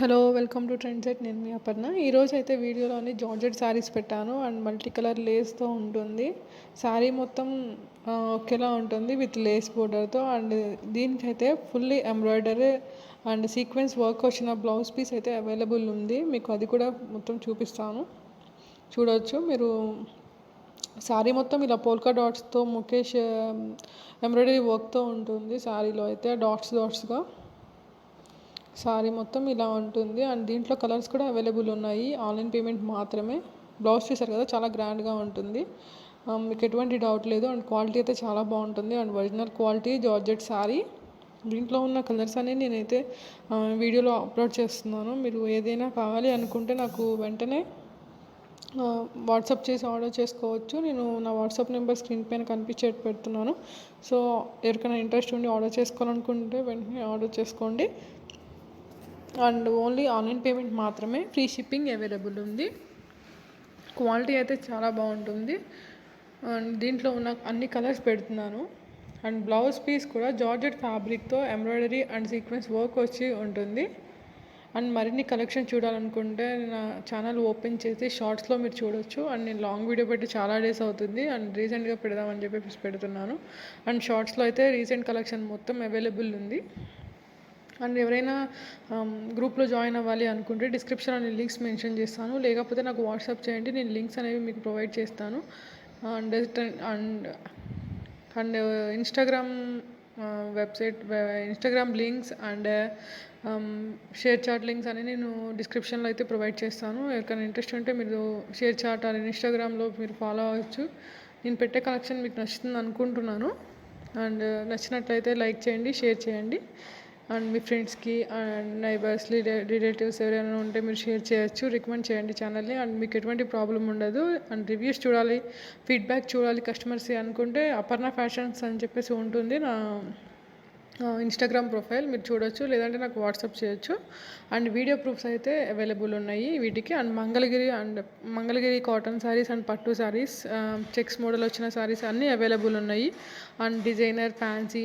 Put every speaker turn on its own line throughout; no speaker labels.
Hello welcome to trend set. నేను మీ అపర్ణ. ఈరోజు అయితే వీడియోలోని జార్జెట్ శారీస్ పెట్టాను అండ్ మల్టీ కలర్ లేస్తో ఉంటుంది. శారీ మొత్తం ఒకేలా ఉంటుంది విత్ లేస్ బోర్డర్తో. అండ్ దీనికైతే fully embroidery and sequence work వచ్చిన బ్లౌజ్ పీస్ అయితే అవైలబుల్ ఉంది. మీకు అది కూడా మొత్తం చూపిస్తాను, చూడవచ్చు మీరు. శారీ మొత్తం ఇలా పోల్కా డాట్స్తో ముఖేష్ ఎంబ్రాయిడరీ వర్క్తో ఉంటుంది. శారీలో అయితే డాట్స్గా శారీ మొత్తం ఇలా ఉంటుంది. అండ్ దీంట్లో కలర్స్ కూడా అవైలబుల్ ఉన్నాయి. ఆన్లైన్ పేమెంట్ మాత్రమే. బ్లౌజ్ చూసారు కదా, చాలా గ్రాండ్గా ఉంటుంది. మీకు ఎటువంటి డౌట్ లేదు. అండ్ క్వాలిటీ అయితే చాలా బాగుంటుంది. And original quality georgette sari. దీంట్లో ఉన్న కలర్స్ అన్ని నేనైతే వీడియోలో అప్లోడ్ చేస్తున్నాను. మీరు ఏదైనా కావాలి అనుకుంటే నాకు వెంటనే వాట్సాప్ చేసి ఆర్డర్ చేసుకోవచ్చు. నేను నా వాట్సాప్ నెంబర్ స్క్రీన్ పైన కనిపించేట్టు పెడుతున్నాను. సో ఎవరికైనా ఇంట్రెస్ట్ ఉండి ఆర్డర్ చేసుకోవాలనుకుంటే వెంటనే ఆర్డర్ చేసుకోండి. అండ్ ఓన్లీ ఆన్లైన్ పేమెంట్ మాత్రమే. ఫ్రీ షిప్పింగ్ అవైలబుల్ ఉంది. క్వాలిటీ అయితే చాలా బాగుంటుంది. అండ్ దీంట్లో ఉన్న అన్ని కలర్స్ పెడుతున్నాను. అండ్ బ్లౌజ్ పీస్ కూడా జార్జెట్ ఫ్యాబ్రిక్తో ఎంబ్రాయిడరీ అండ్ సీక్వెన్స్ వర్క్ వచ్చి ఉంటుంది. అండ్ మరిన్ని కలెక్షన్ చూడాలనుకుంటే నా ఛానల్ ఓపెన్ చేసి షార్ట్స్లో మీరు చూడొచ్చు. అండ్ నేను లాంగ్ వీడియో పెట్టి చాలా డేస్ అవుతుంది అండ్ రీసెంట్గా పెడదామని చెప్పి పెడుతున్నాను. అండ్ షార్ట్స్లో అయితే రీసెంట్ కలెక్షన్ మొత్తం అవైలబుల్ ఉంది. అండ్ ఎవరైనా గ్రూప్లో జాయిన్ అవ్వాలి అనుకుంటే డిస్క్రిప్షన్లో నేను లింక్స్ మెన్షన్ చేస్తాను. లేకపోతే నాకు వాట్సాప్ చేయండి, నేను లింక్స్ అనేవి మీకు ప్రొవైడ్ చేస్తాను. And and and Instagram website, Instagram links and ShareChat links అని నేను డిస్క్రిప్షన్లో అయితే ప్రొవైడ్ చేస్తాను. ఎవరికైనా ఇంట్రెస్ట్ ఉంటే మీరు షేర్ చాట్ అని ఇన్స్టాగ్రామ్లో మీరు ఫాలో అవ్వచ్చు. నేను పెట్టే కలెక్షన్ మీకు నచ్చుతుంది అనుకుంటున్నాను. అండ్ నచ్చినట్లయితే లైక్ చేయండి, షేర్ చేయండి. అండ్ మీ ఫ్రెండ్స్కి అండ్ నైబర్స్ రిలేటివ్స్ ఎవరైనా ఉంటే మీరు షేర్ చేయొచ్చు, రికమెండ్ చేయండి ఛానల్ని. అండ్ మీకు ఎటువంటి ప్రాబ్లం ఉండదు. అండ్ రివ్యూస్ చూడాలి, ఫీడ్బ్యాక్ చూడాలి కస్టమర్స్ అనుకుంటే అపర్ణ ఫ్యాషన్స్ అని చెప్పేసి ఉంటుంది నా ఇన్స్టాగ్రామ్ ప్రొఫైల్, మీరు చూడొచ్చు. లేదంటే నాకు వాట్సాప్ చేయొచ్చు. అండ్ వీడియో ప్రూఫ్స్ అయితే అవైలబుల్ ఉన్నాయి వీటికి. And Mangalagiri cotton saris and పట్టు శారీస్, చెక్స్ మోడల్ వచ్చిన శారీస్ అన్నీ అవైలబుల్ ఉన్నాయి. అండ్ డిజైనర్, ఫ్యాన్సీ,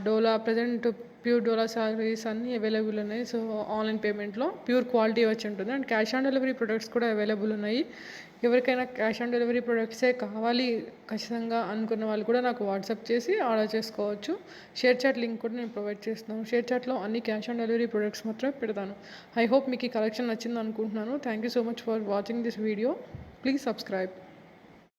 డోలా, ప్రజెంట్ ప్యూర్ డోలా శారీస్ అన్నీ అవైలబుల్ ఉన్నాయి. సో ఆన్లైన్ పేమెంట్లో ప్యూర్ క్వాలిటీ వచ్చి ఉంటుంది. And cash on delivery products కూడా అవైలబుల్ ఉన్నాయి. ఎవరికైనా క్యాష్ ఆన్ డెలివరీ ప్రొడక్ట్సే కావాలి ఖచ్చితంగా అనుకున్న వాళ్ళు కూడా నాకు వాట్సాప్ చేసి ఆర్డర్ చేసుకోవచ్చు. షేర్ చాట్ లింక్ కూడా నేను ప్రొవైడ్ చేస్తున్నాను. షేర్ చాట్లో అన్ని క్యాష్ ఆన్ డెలివరీ ప్రొడక్ట్స్ మాత్రమే పెడతాను. ఐ హోప్ మీకు ఈ కలెక్షన్ నచ్చింది అనుకుంటున్నాను. Thank you so much for watching this video. Please subscribe.